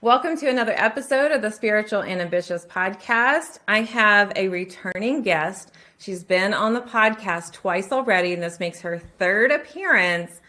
Welcome to another episode of the Spiritual and Ambitious podcast. I have a returning guest. She's been on the podcast twice already, and this makes her third appearance,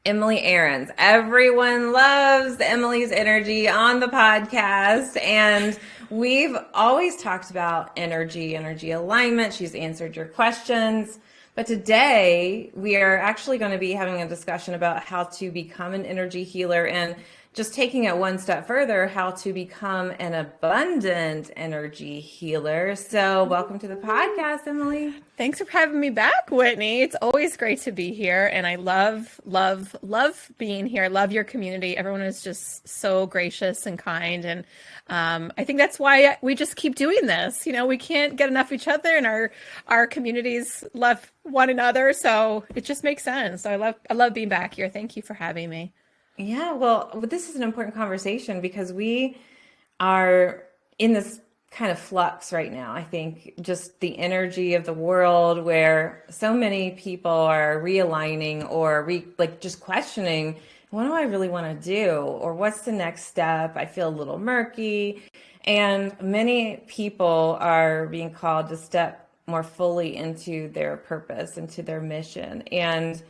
Emily Aarons. Everyone loves Emily's energy on the podcast, and we've always talked about energy alignment. She's answered your questions. But today we are actually going to be having a discussion about how to become an energy healer and just taking it one step further, how to become an abundant energy healer. So welcome to the podcast, Emily. Thanks for having me back, Whitney. It's always great to be here. And I love being here. Love your community. Everyone is just so gracious and kind. And I think that's why we just keep doing this. You know, we can't get enough of each other, and our communities love one another. So it just makes sense. So I love being back here. Thank you for having me. Yeah, well, this is an important conversation because we are in this kind of flux right now. I think just the energy of the world where so many people are realigning or just questioning, what do I really want to do? Or what's the next step? I feel a little murky. And many people are being called to step more fully into their purpose, into their mission. And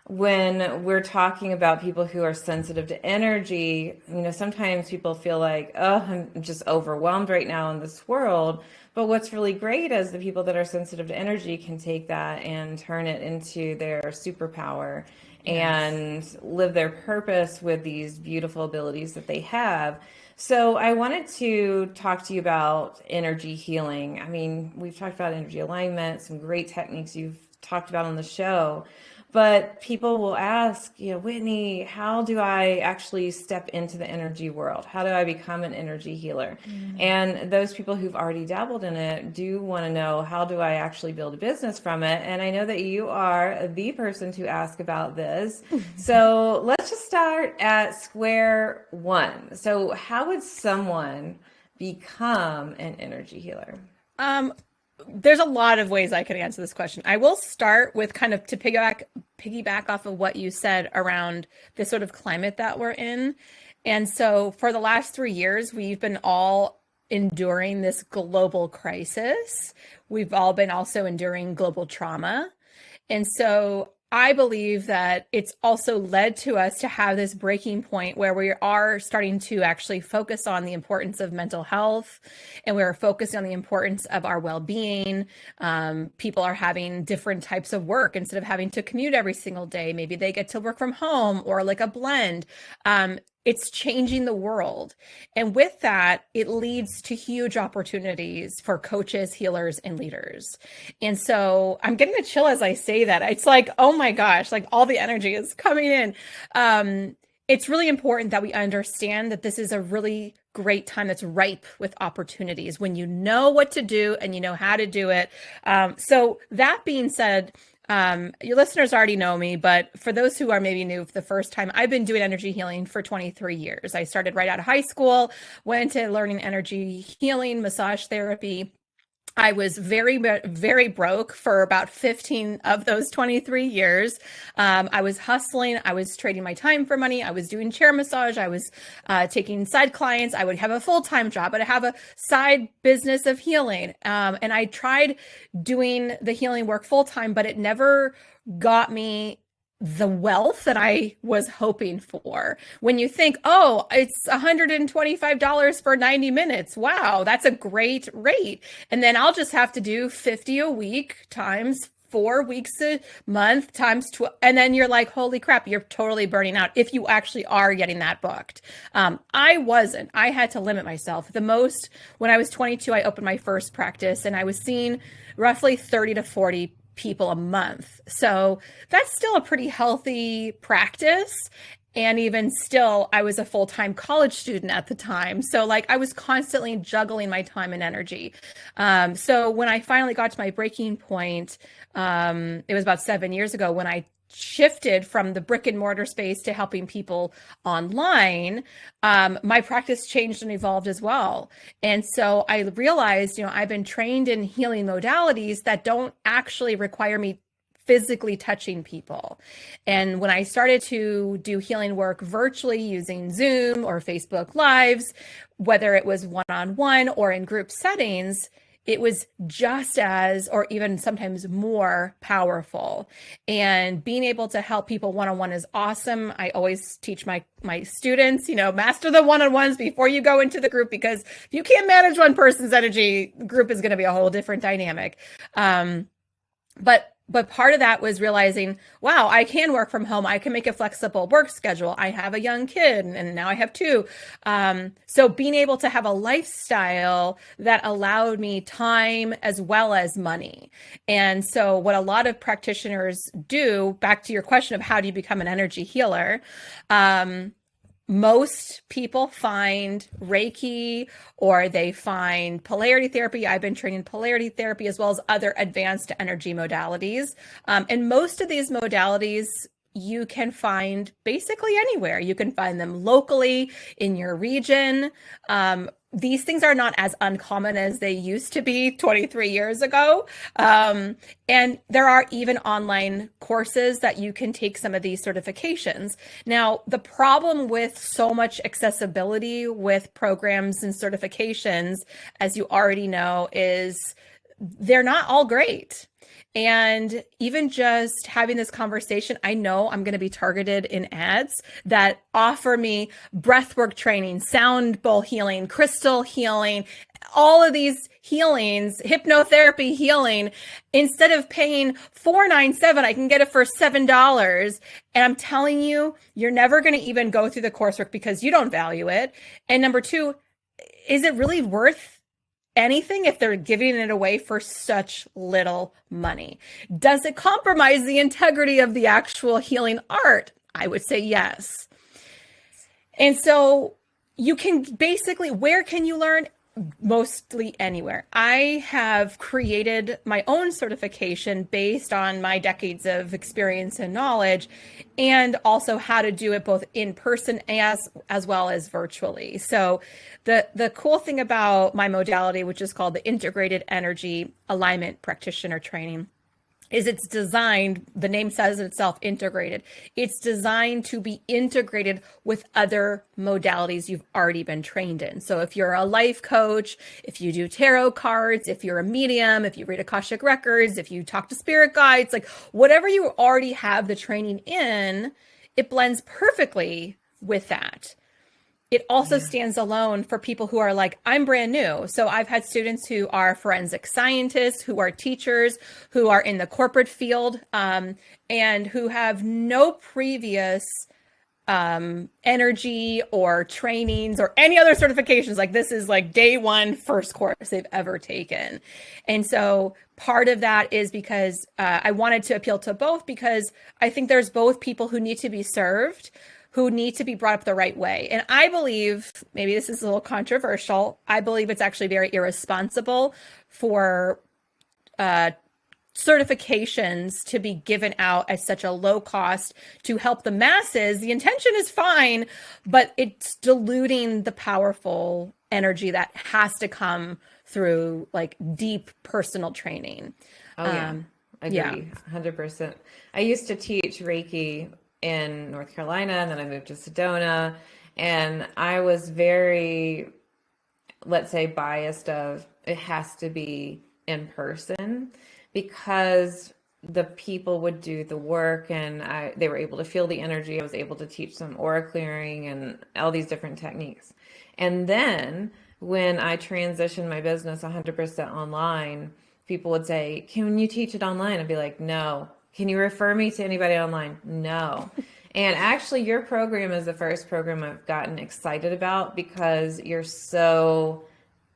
when we're talking about people who are sensitive to energy, you know, sometimes people feel like, oh, I'm just overwhelmed right now in this world. But what's really great is the people that are sensitive to energy can take that and turn it into their superpower and live their purpose with these beautiful abilities that they have. So I wanted to talk to you about energy healing. I mean, we've talked about energy alignment, some great techniques you've talked about on the show. But people will ask, you know, Whitney, how do I actually step into the energy world? How do I become an energy healer? And those people who've already dabbled in it do want to know, how do I actually build a business from it? And I know that you are the person to ask about this. So let's just start at square one. So how would someone become an energy healer? There's a lot of ways I could answer this question. I will start with kind of to piggyback off of what you said around the sort of climate that we're in. And so for the last 3 years, we've been all enduring this global crisis. We've all been also enduring global trauma. And so I believe that it's also led to us to have this breaking point where we are starting to actually focus on the importance of mental health, and we're focusing on the importance of our well-being. People are having different types of work instead of having to commute every single day. Maybe they get to work from home or like a blend. It's changing the world. And with that, it leads to huge opportunities for coaches, healers, and leaders. And so I'm getting a chill as I say that. It's like, oh my gosh, like all the energy is coming in. It's really important that we understand that this is a really great time that's ripe with opportunities when you know what to do and you know how to do it. So that being said, your listeners already know me, but for those who are maybe new for the first time, I've been doing energy healing for 23 years. I started right out of high school, went into learning energy healing, massage therapy. I was very, very broke for about 15 of those 23 years. I was hustling. I was trading my time for money. I was doing chair massage. I was taking side clients. I would have a full-time job, but I have a side business of healing. And I tried doing the healing work full-time, but it never got me the wealth that I was hoping for. When you think, oh, it's $125 for 90 minutes. Wow, that's a great rate. And then I'll just have to do 50 a week times 4 weeks a month times 12. And then you're like, holy crap, you're totally burning out if you actually are getting that booked. I wasn't. I had to limit myself. The most, when I was 22, I opened my first practice and I was seeing roughly 30 to 40 people a month. So that's still a pretty healthy practice. And even still, I was a full-time college student at the time. So like I was constantly juggling my time and energy. So when I finally got to my breaking point, it was about 7 years ago when I shifted from the brick and mortar space to helping people online, my practice changed and evolved as well. And so I realized, I've been trained in healing modalities that don't actually require me physically touching people. And when I started to do healing work virtually using Zoom or Facebook Lives, whether it was one-on-one or in group settings, it was just as, or even sometimes more powerful. And being able to help people one-on-one is awesome. I always teach my students, master the one-on-ones before you go into the group, because if you can't manage one person's energy, group is going to be a whole different dynamic. But part of that was realizing, wow, I can work from home. I can make a flexible work schedule. I have a young kid, and now I have two. So being able to have a lifestyle that allowed me time as well as money. And so what a lot of practitioners do, back to your question of how do you become an energy healer, most people find Reiki or they find polarity therapy. I've been trained in polarity therapy as well as other advanced energy modalities. And most of these modalities you can find basically anywhere. You can find them locally in your region. These things are not as uncommon as they used to be 23 years ago. And there are even online courses that you can take some of these certifications. Now, the problem with so much accessibility with programs and certifications, as you already know, is they're not all great. And even just having this conversation, I know I'm going to be targeted in ads that offer me breathwork training, sound bowl healing, crystal healing, all of these healings, hypnotherapy healing. Instead of paying $4.97, I can get it for $7. And I'm telling you, you're never going to even go through the coursework because you don't value it. And number two, is it really worth anything if they're giving it away for such little money? Does it compromise the integrity of the actual healing art? I would say yes. And so you can basically, where can you learn? Mostly anywhere. I have created my own certification based on my decades of experience and knowledge, and also how to do it both in person as well as virtually. So the cool thing about my modality, which is called the Integrated Energy Alignment Practitioner Training, is it's designed, the name says it itself, integrated. It's designed to be integrated with other modalities you've already been trained in. So if you're a life coach, if you do tarot cards, if you're a medium, if you read Akashic records, if you talk to spirit guides, like whatever you already have the training in, it blends perfectly with that. It also stands alone for people who are like, I'm brand new. So I've had students who are forensic scientists, who are teachers, who are in the corporate field, and who have no previous energy or trainings or any other certifications. Like this is like day one, first course they've ever taken. And so part of that is because I wanted to appeal to both, because I think there's both people who need to be served, who need to be brought up the right way. And I believe, maybe this is a little controversial, I believe it's actually very irresponsible for certifications to be given out at such a low cost to help the masses. The intention is fine, but it's diluting the powerful energy that has to come through like deep personal training. Oh yeah, agree, 100%. I used to teach Reiki in North Carolina, and then I moved to Sedona, and I was very, let's say, biased of it has to be in person, because the people would do the work and they were able to feel the energy. I was able to teach them aura clearing and all these different techniques. And then when I transitioned my business 100% online, people would say, can you teach it online? I'd be like, no. Can you refer me to anybody online? No. And actually, your program is the first program I've gotten excited about, because you're so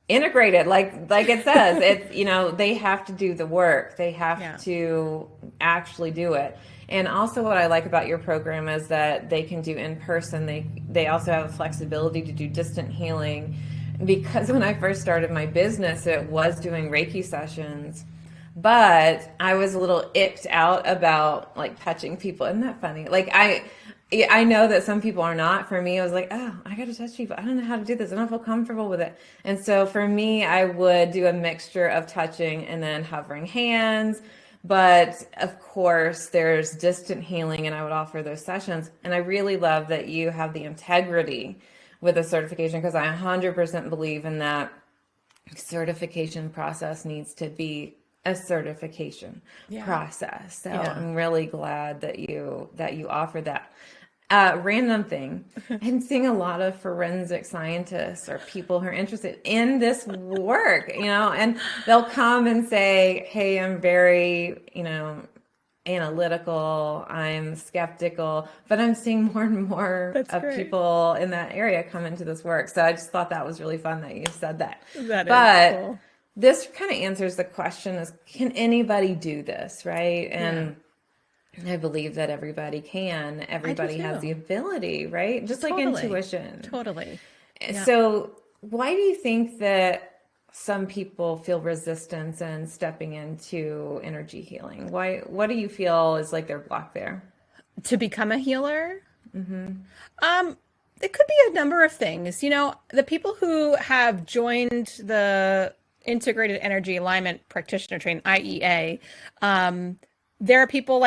integrated. Like it says, it's, they have to do the work. They have to actually do it. And also what I like about your program is that they can do in person. They also have a flexibility to do distant healing, because when I first started my business, it was doing Reiki sessions. But I was a little icked out about like touching people. Isn't that funny? Like I know that some people are not. For me, I was like, oh, I got to touch people. I don't know how to do this. I don't feel comfortable with it. And so for me, I would do a mixture of touching and then hovering hands. But of course, there's distant healing, and I would offer those sessions. And I really love that you have the integrity with a certification, because I 100% believe in that certification process needs to be a certification process. So I'm really glad that you offer that. Random thing. I'm seeing a lot of forensic scientists or people who are interested in this work, and they'll come and say, hey, I'm very, analytical, I'm skeptical, but I'm seeing more and more people in that area come into this work. So I just thought that was really fun that you said that. Is cool. This kind of answers the question is, can anybody do this, right? And I believe that everybody can. Everybody has the ability, right? Just like intuition. Totally. So why do you think that some people feel resistance in stepping into energy healing? What do you feel is like their block there? To become a healer? It could be a number of things. The people who have joined the Integrated Energy Alignment Practitioner Training, IEA, there are people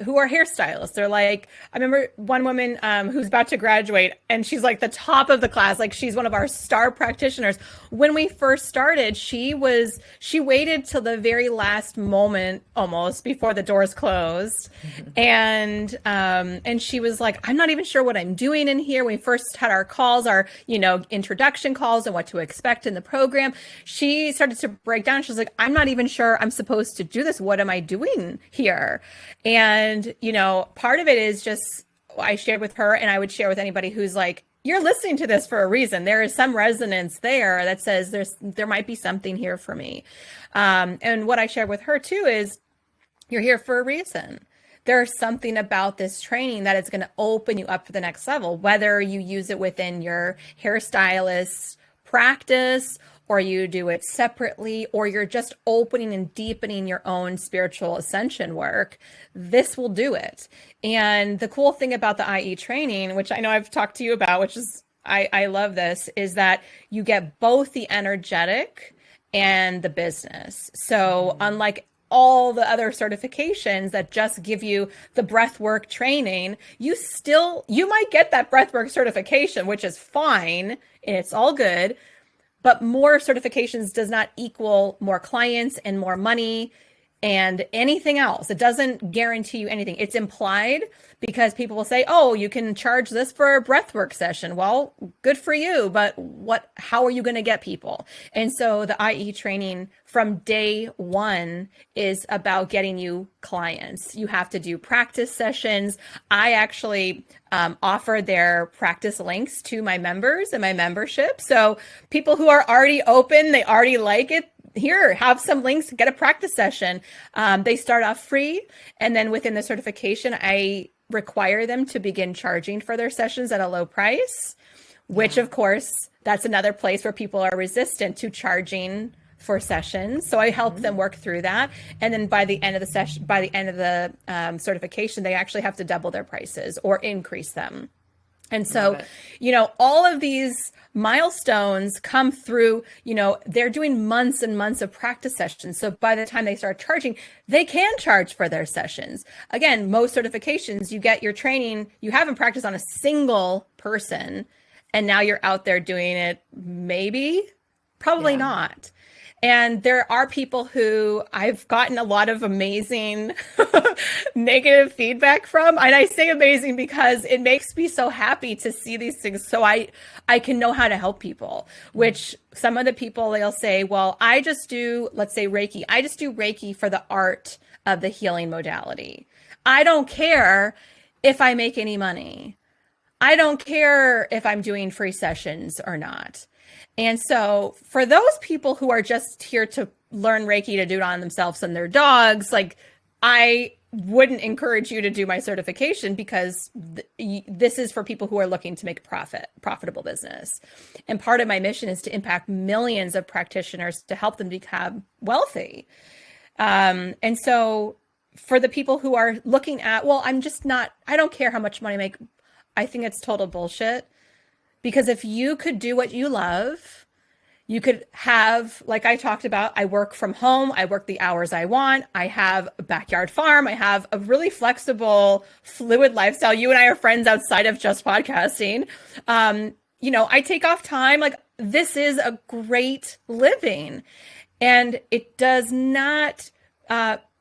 who are hairstylists. They're like, I remember one woman who's about to graduate, and she's like the top of the class. Like, she's one of our star practitioners. When we first started, she waited till the very last moment, almost before the doors closed. And she was like, I'm not even sure what I'm doing in here. When we first had our calls, our, introduction calls and what to expect in the program, she started to break down. She was like, I'm not even sure I'm supposed to do this. What am I doing here? And, part of it is just, I shared with her, and I would share with anybody who's like, you're listening to this for a reason. There is some resonance there that says there might be something here for me. And what I shared with her too is, you're here for a reason. There's something about this training that is going to open you up for the next level, whether you use it within your hairstylist practice, or you do it separately, or you're just opening and deepening your own spiritual ascension work. This will do it. And the cool thing about the IE training, which I know I've talked to you about, which is, I love this, is that you get both the energetic and the business. So unlike all the other certifications that just give you the breathwork training, you might get that breathwork certification, which is fine, and it's all good. But more certifications does not equal more clients and more money and anything else. It doesn't guarantee you anything. It's implied, because people will say, oh, you can charge this for a breathwork session. Well, good for you, but how are you going to get people? And so the IE training from day one is about getting you clients. You have to do practice sessions. I actually offer their practice links to my members and my membership. So people who are already open, they already like it, here, have some links, get a practice session. They start off free. And then within the certification, I require them to begin charging for their sessions at a low price, which of course, that's another place where people are resistant to charging for sessions. So I help them work through that. And then by the end of the session, by the end of the certification, they actually have to double their prices or increase them. And so, all of these milestones come through, they're doing months and months of practice sessions. So by the time they start charging, they can charge for their sessions. Again, most certifications, you get your training, you haven't practiced on a single person, and now you're out there doing it, probably not. And there are people who I've gotten a lot of amazing negative feedback from. And I say amazing because it makes me so happy to see these things. So I can know how to help people, which some of the people, they'll say, well, I just do, let's say Reiki. I just do Reiki for the art of the healing modality. I don't care if I make any money. I don't care if I'm doing free sessions or not. And so for those people who are just here to learn Reiki to do it on themselves and their dogs, I wouldn't encourage you to do my certification, because this is for people who are looking to make profitable business. And part of my mission is to impact millions of practitioners to help them become wealthy. And so for the people who are looking at, well, I don't care how much money I make. I think it's total bullshit. Because if you could do what you love, You could have, like I talked about, I work from home, I work the hours I want, I have a backyard farm, I have a really flexible, fluid lifestyle. You and I are friends outside of just podcasting. I take off time. Like, this is a great living. And it does not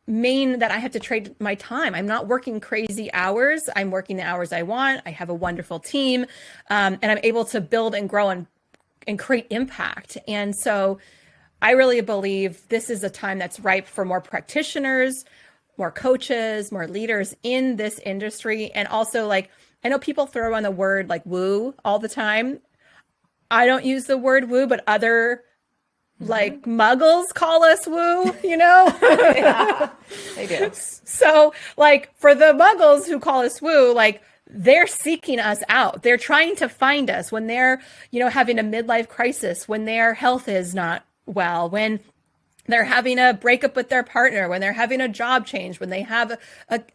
mean that I have to trade my time. I'm not working crazy hours. I'm working the hours I want. I have a wonderful team, and I'm able to build and grow and create impact. And so I really believe this is a time that's ripe for more practitioners, more coaches, more leaders in this industry. And also, like, I know people throw on the word like woo all the time. I don't use the word woo, but other like muggles call us woo, Yeah, they do. So like for the muggles who call us woo, like they're seeking us out. They're trying to find us when they're, having a midlife crisis, when their health is not well, when they're having a breakup with their partner, when they're having a job change, when they have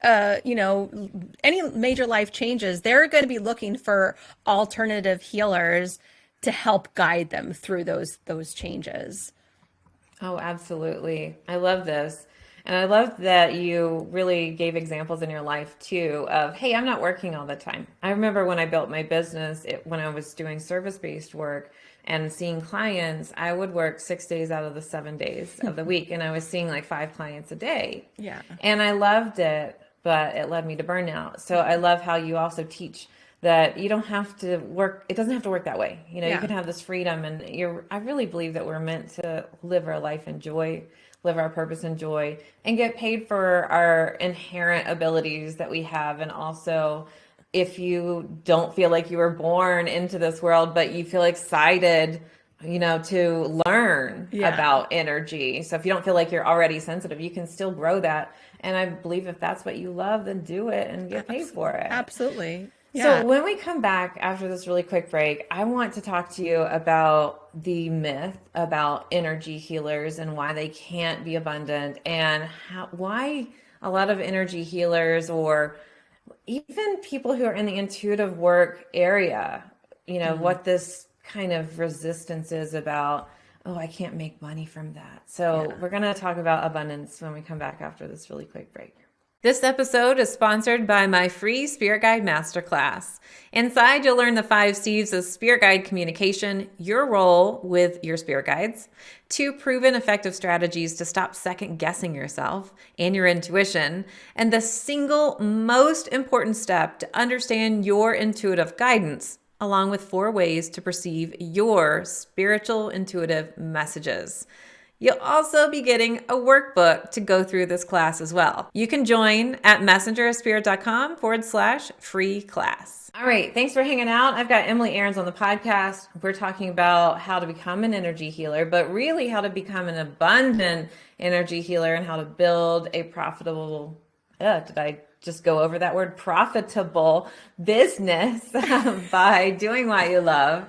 any major life changes, they're going to be looking for alternative healers to help guide them through those changes. Oh, absolutely. I love this. And I love that you really gave examples in your life too of, hey, I'm not working all the time. I remember when I built my business, when I was doing service-based work and seeing clients, I would work 6 days out of the 7 days of the week. And I was seeing like 5 clients a day. Yeah. And I loved it, but it led me to burnout. So I love how you also teach that you don't have to work. It doesn't have to work that way. You can have this freedom, and I really believe that we're meant to live our life in joy, live our purpose in joy, and get paid for our inherent abilities that we have. And also, if you don't feel like you were born into this world, but you feel excited, to learn about energy. So if you don't feel like you're already sensitive, you can still grow that. And I believe if that's what you love, then do it and get paid for it. Absolutely. So when we come back after this really quick break, I want to talk to you about the myth about energy healers and why they can't be abundant, and why a lot of energy healers, or even people who are in the intuitive work area, what this kind of resistance is about, oh, I can't make money from that. So we're going to talk about abundance when we come back after this really quick break. This episode is sponsored by my free Spirit Guide Masterclass. Inside, you'll learn the 5 C's of Spirit Guide communication, your role with your Spirit Guides, 2 proven effective strategies to stop second guessing yourself and your intuition, and the single most important step to understand your intuitive guidance, along with 4 ways to perceive your spiritual intuitive messages. You'll also be getting a workbook to go through this class as well. You can join at messengerofspirit.com/free class. All right, thanks for hanging out. I've got Emily Aarons on the podcast. We're talking about how to become an energy healer, but really how to become an abundant energy healer and how to build a profitable, did I just go over that word, profitable business by doing what you love.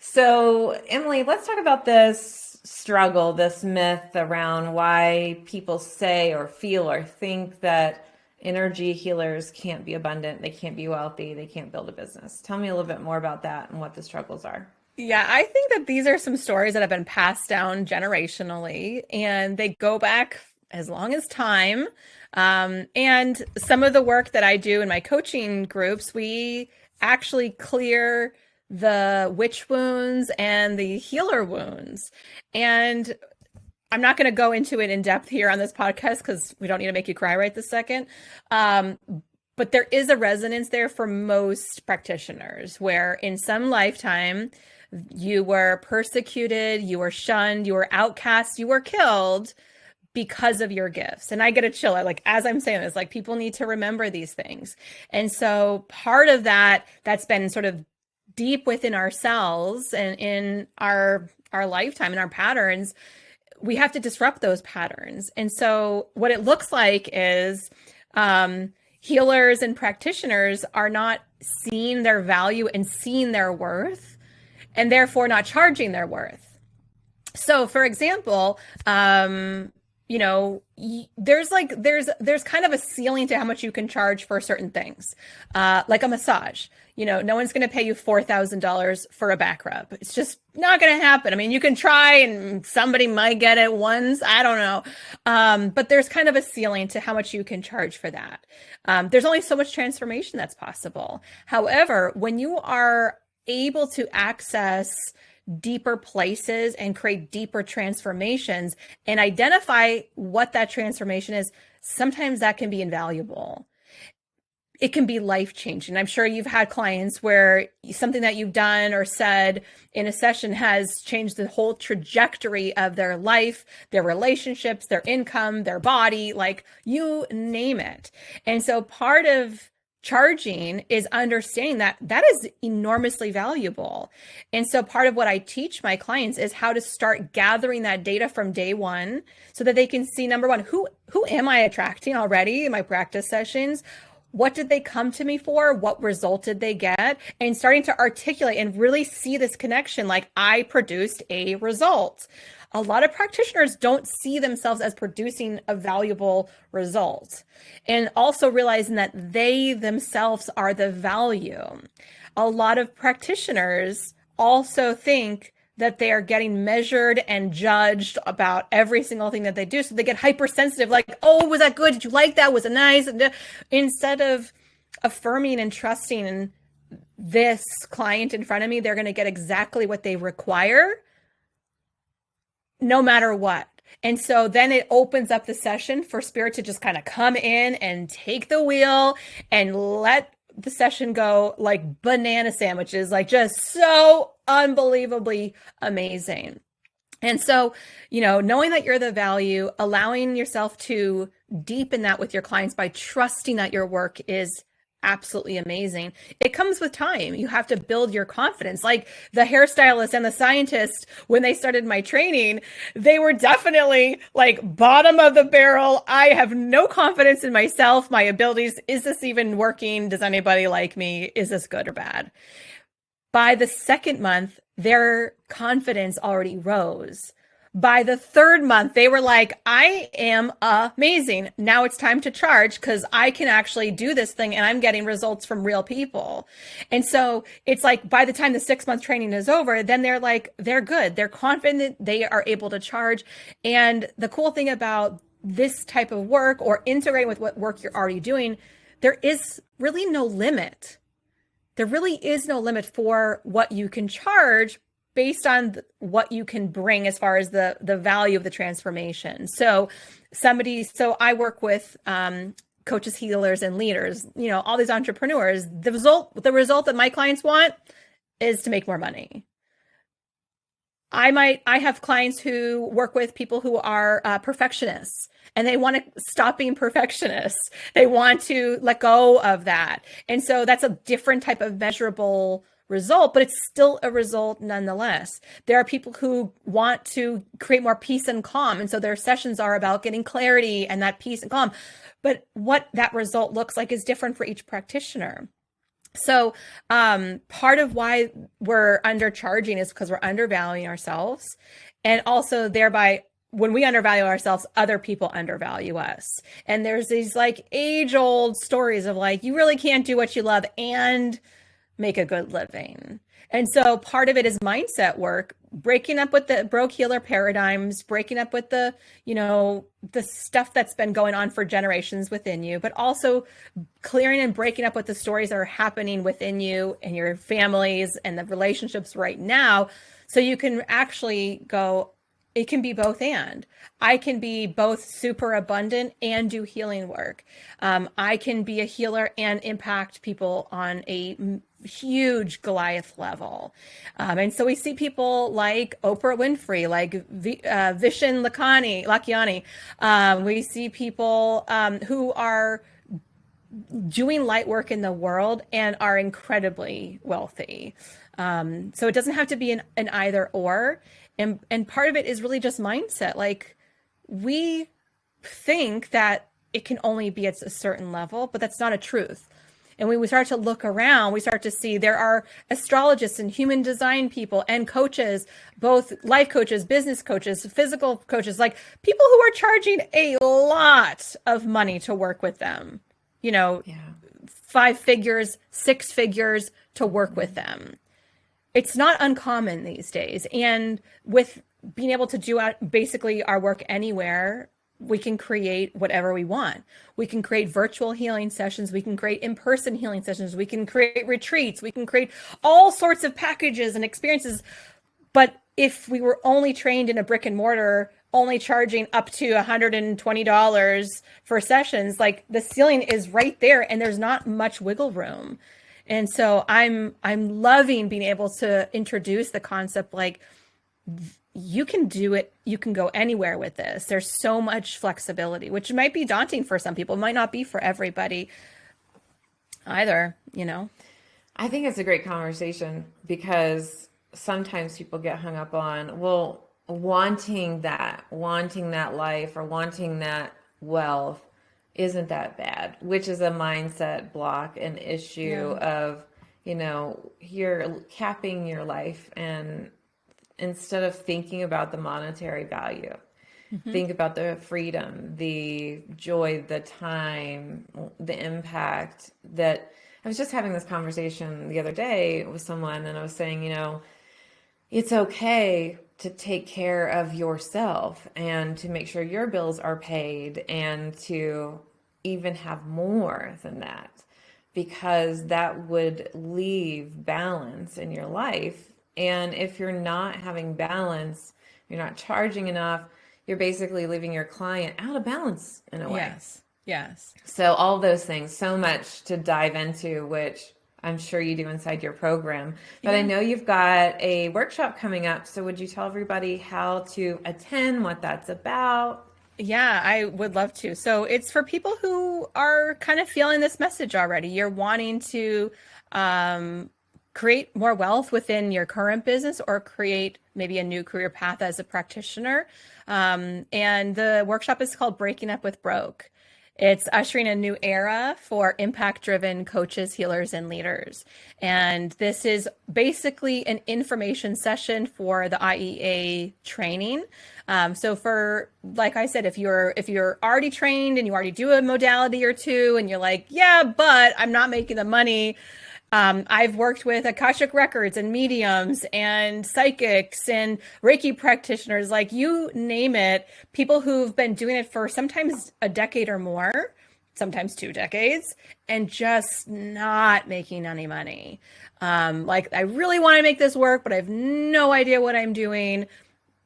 So Emily, let's talk about this struggle, this myth around why people say or feel or think that energy healers can't be abundant, they can't be wealthy, they can't build a business. Tell me a little bit more about that and what the struggles are. Yeah, I think that these are some stories that have been passed down generationally, and they go back as long as time. And some of the work that I do in my coaching groups, we actually clear the witch wounds and the healer wounds. And I'm not going to go into it in depth here on this podcast because we don't need to make you cry right this second. But there is a resonance there for most practitioners where in some lifetime you were persecuted, you were shunned, you were outcast, you were killed because of your gifts. And I get a chill. As I'm saying this, people need to remember these things. And so part of that's been sort of deep within ourselves and in our lifetime and our patterns, we have to disrupt those patterns. And so what it looks like is healers and practitioners are not seeing their value and seeing their worth, and therefore not charging their worth. So for example, there's kind of a ceiling to how much you can charge for certain things, like a massage. No one's going to pay you $4,000 for a back rub. It's just not going to happen. I mean, you can try and somebody might get it once. I don't know. But there's kind of a ceiling to how much you can charge for that. There's only so much transformation that's possible. However, when you are able to access deeper places and create deeper transformations and identify what that transformation is, sometimes that can be invaluable. It can be life-changing. I'm sure you've had clients where something that you've done or said in a session has changed the whole trajectory of their life, their relationships, their income, their body, like you name it. And so part of charging is understanding that that is enormously valuable. And so part of what I teach my clients is how to start gathering that data from day one so that they can see, number one, who am I attracting already in my practice sessions? What did they come to me for? What result did they get? And starting to articulate and really see this connection, like I produced a result. A lot of practitioners don't see themselves as producing a valuable result. And also realizing that they themselves are the value. A lot of practitioners also think that they are getting measured and judged about every single thing that they do. So they get hypersensitive, like, oh, was that good? Did you like that? Was it nice? And instead of affirming and trusting in this client in front of me, they're going to get exactly what they require, no matter what. And so then it opens up the session for spirit to just kind of come in and take the wheel and let the session go like banana sandwiches, like just so unbelievably amazing. And so, knowing that you're the value, allowing yourself to deepen that with your clients by trusting that your work is absolutely amazing. It comes with time. You have to build your confidence. Like the hairstylist and the scientist, when they started my training, they were definitely like bottom of the barrel. I have no confidence in myself, my abilities. Is this even working? Does anybody like me? Is this good or bad? By the second month, their confidence already rose. By the third month, they were like, I am amazing. Now it's time to charge because I can actually do this thing and I'm getting results from real people. And so it's like by the time the 6-month training is over, then they're good. They're confident. They are able to charge. And the cool thing about this type of work or integrating with what work you're already doing, there is really no limit. There really is no limit for what you can charge based on what you can bring as far as the value of the transformation. So I work with coaches, healers, and leaders, all these entrepreneurs. The result that my clients want is to make more money. I have clients who work with people who are perfectionists and they want to stop being perfectionists. They want to let go of that. And so that's a different type of measurable result, but it's still a result nonetheless. There are people who want to create more peace and calm. And so their sessions are about getting clarity and that peace and calm. But what that result looks like is different for each practitioner. So part of why we're undercharging is because we're undervaluing ourselves. And also thereby, when we undervalue ourselves, other people undervalue us. And there's these like age-old stories of like, you really can't do what you love and make a good living. And so part of it is mindset work, breaking up with the broke healer paradigms, breaking up with the stuff that's been going on for generations within you, but also clearing and breaking up with the stories that are happening within you and your families and the relationships right now. So you can actually go, it can be both and. I can be both super abundant and do healing work. I can be a healer and impact people on a huge Goliath level. And so we see people like Oprah Winfrey, like Vishen Lakhiani. We see people who are doing light work in the world and are incredibly wealthy. So it doesn't have to be an either or. And part of it is really just mindset. Like we think that it can only be at a certain level, but that's not a truth. And when we start to look around, we start to see there are astrologists and human design people and coaches, both life coaches, business coaches, physical coaches, like people who are charging a lot of money to work with them, you know, Yeah. 5 figures, 6 figures to work with them. It's not uncommon these days. And with being able to do basically our work anywhere, we can create whatever we want. We can create virtual healing sessions. We can create in-person healing sessions. We can create retreats. We can create all sorts of packages and experiences. But if we were only trained in a brick and mortar, only charging up to $120 for sessions, like the ceiling is right there and there's not much wiggle room. And so I'm loving being able to introduce the concept, like, you can do it. You can go anywhere with this. There's so much flexibility, which might be daunting for some people. It might not be for everybody either, you know? I think it's a great conversation because sometimes people get hung up on, well, wanting that life or wanting that wealth isn't that bad, which is a mindset block, an issue of, you know, you're capping your life, and instead of thinking about the monetary value, think about the freedom, the joy, the time, the impact. That I was just having this conversation the other day with someone, and I was saying, you know, it's okay to take care of yourself and to make sure your bills are paid and to even have more than that, because that would leave balance in your life. And if you're not having balance, you're not charging enough, you're basically leaving your client out of balance in a way. Yes. Yes. So all those things, so much to dive into, which I'm sure you do inside your program. But I know you've got a workshop coming up. So would you tell everybody how to attend, what that's about? Yeah, I would love to. So it's for people who are kind of feeling this message already. You're wanting to create more wealth within your current business or create maybe a new career path as a practitioner. And the workshop is called Breaking Up with Broke. It's ushering a new era for impact-driven coaches, healers, and leaders. And this is basically an information session for the IEA training. So for, like I said, if you're already trained and you already do a modality or two and you're like, yeah, but I'm not making the money. I've worked with Akashic Records and mediums and psychics and Reiki practitioners, like you name it, people who've been doing it for sometimes a decade or more, sometimes 2 decades, and just not making any money. Like, I really want to make this work, but I have no idea what I'm doing.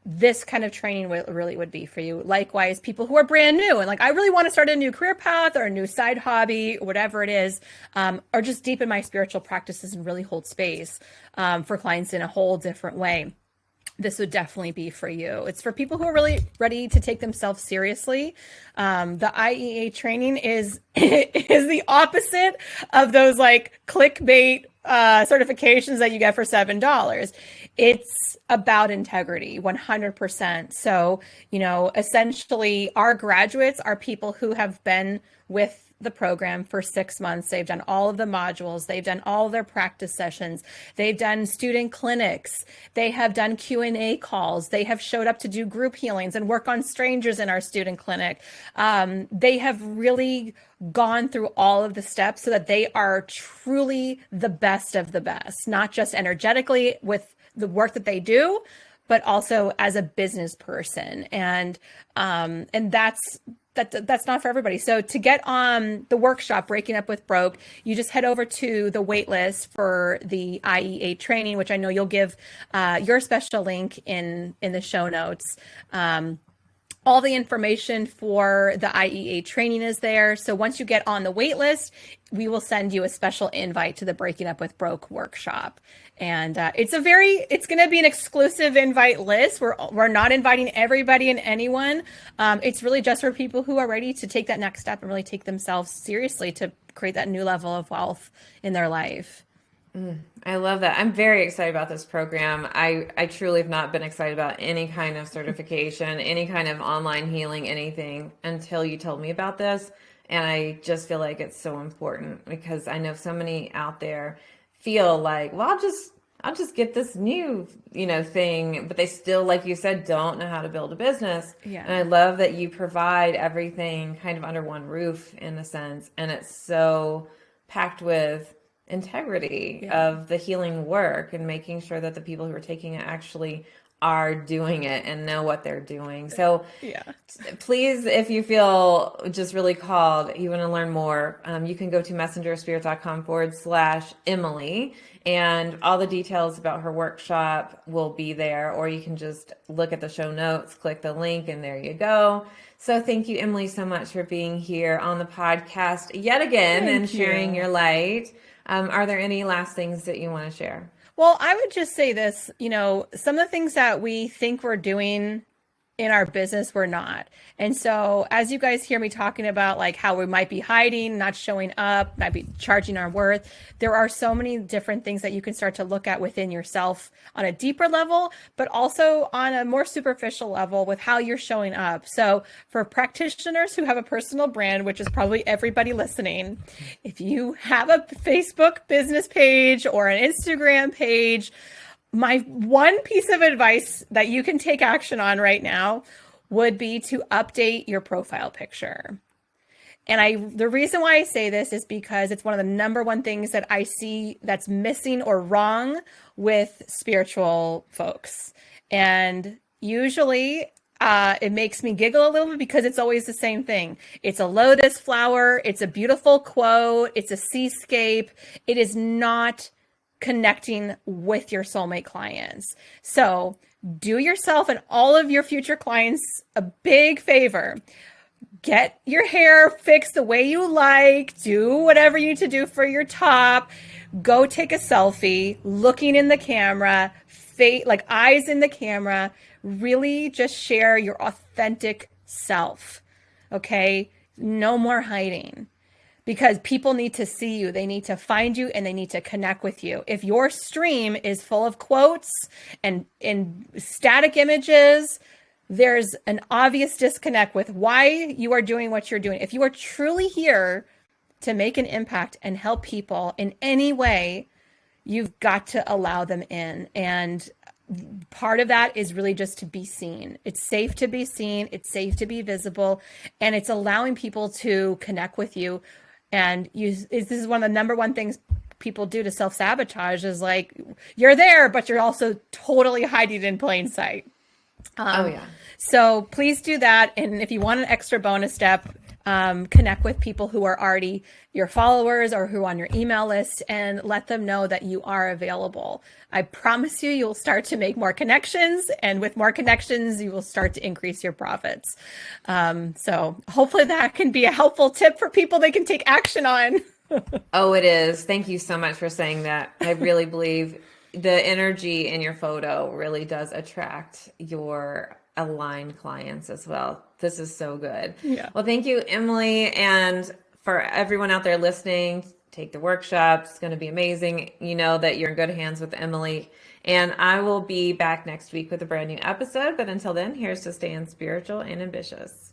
This kind of training really would be for you. Likewise, people who are brand new and like, I really want to start a new career path or a new side hobby, whatever it is, or just deepen my spiritual practices and really hold space for clients in a whole different way. This would definitely be for you. It's for people who are really ready to take themselves seriously. The IEA training is the opposite of those like clickbait certifications that you get for $7. It's about integrity, 100%. So, you know, essentially our graduates are people who have been with the program for 6 months. They've done all of the modules. They've done all of their practice sessions. They've done student clinics. They have done Q&A calls. They have showed up to do group healings and work on strangers in our student clinic. They have really gone through all of the steps so that they are truly the best of the best, not just energetically with the work that they do, but also as a business person. And that's not for everybody. So to get on the workshop, Breaking Up with Broke, you just head over to the wait list for the IEA training, which I know you'll give your special link in the show notes. All the information for the IEA training is there. So once you get on the wait list, we will send you a special invite to the Breaking Up with Broke workshop. And it's going to be an exclusive invite list. We're not inviting everybody and anyone. It's really just for people who are ready to take that next step and really take themselves seriously to create that new level of wealth in their life. I love that. I'm very excited about this program. I truly have not been excited about any kind of certification, any kind of online healing, anything until you told me about this. And I just feel like it's so important because I know so many out there feel like, well, I'll just get this new, thing, but they still, like you said, don't know how to build a business. Yeah. And I love that you provide everything kind of under one roof in a sense. And it's so packed with integrity Yeah. of the healing work and making sure that the people who are taking it actually are doing it and know what they're doing. So Yeah. please, if you feel just really called, you want to learn more, you can go to messengerspirit.com/Emily, and all the details about her workshop will be there, or you can just look at the show notes, click the link, and there you go. So thank you, Emily, so much for being here on the podcast yet again and sharing your light. Are there any last things that you want to share? Well, I would just say this, some of the things that we think we're doing in our business, we're not. And so as you guys hear me talking about like how we might be hiding, not showing up, might be charging our worth, there are so many different things that you can start to look at within yourself on a deeper level, but also on a more superficial level with how you're showing up. So for practitioners who have a personal brand, which is probably everybody listening, if you have a Facebook business page or an Instagram page, my one piece of advice that you can take action on right now would be to update your profile picture. And the reason why I say this is because it's one of the number one things that I see that's missing or wrong with spiritual folks. And usually it makes me giggle a little bit because it's always the same thing. It's a lotus flower. It's a beautiful quote. It's a seascape. It is not connecting with your soulmate clients. So do yourself and all of your future clients a big favor. Get your hair fixed the way you like. Do whatever you need to do for your top. Go take a selfie, looking in the camera, like eyes in the camera. Really just share your authentic self. Okay? No more hiding. Because people need to see you, they need to find you, and they need to connect with you. If your stream is full of quotes and static images, there's an obvious disconnect with why you are doing what you're doing. If you are truly here to make an impact and help people in any way, you've got to allow them in. And part of that is really just to be seen. It's safe to be seen. It's safe to be visible. And it's allowing people to connect with you. And this is one of the number one things people do to self-sabotage is like, you're there, but you're also totally hiding in plain sight. Oh, yeah. So please do that. And if you want an extra bonus step, connect with people who are already your followers or who are on your email list and let them know that you are available. I promise you, you'll start to make more connections, and with more connections, you will start to increase your profits. So hopefully that can be a helpful tip for people they can take action on. Oh, it is. Thank you so much for saying that. I really believe the energy in your photo really does attract your aligned clients as well. This is so good. Yeah. Well, thank you, Emily. And for everyone out there listening, take the workshop. It's going to be amazing. You know that you're in good hands with Emily. And I will be back next week with a brand new episode. But until then, here's to staying spiritual and ambitious.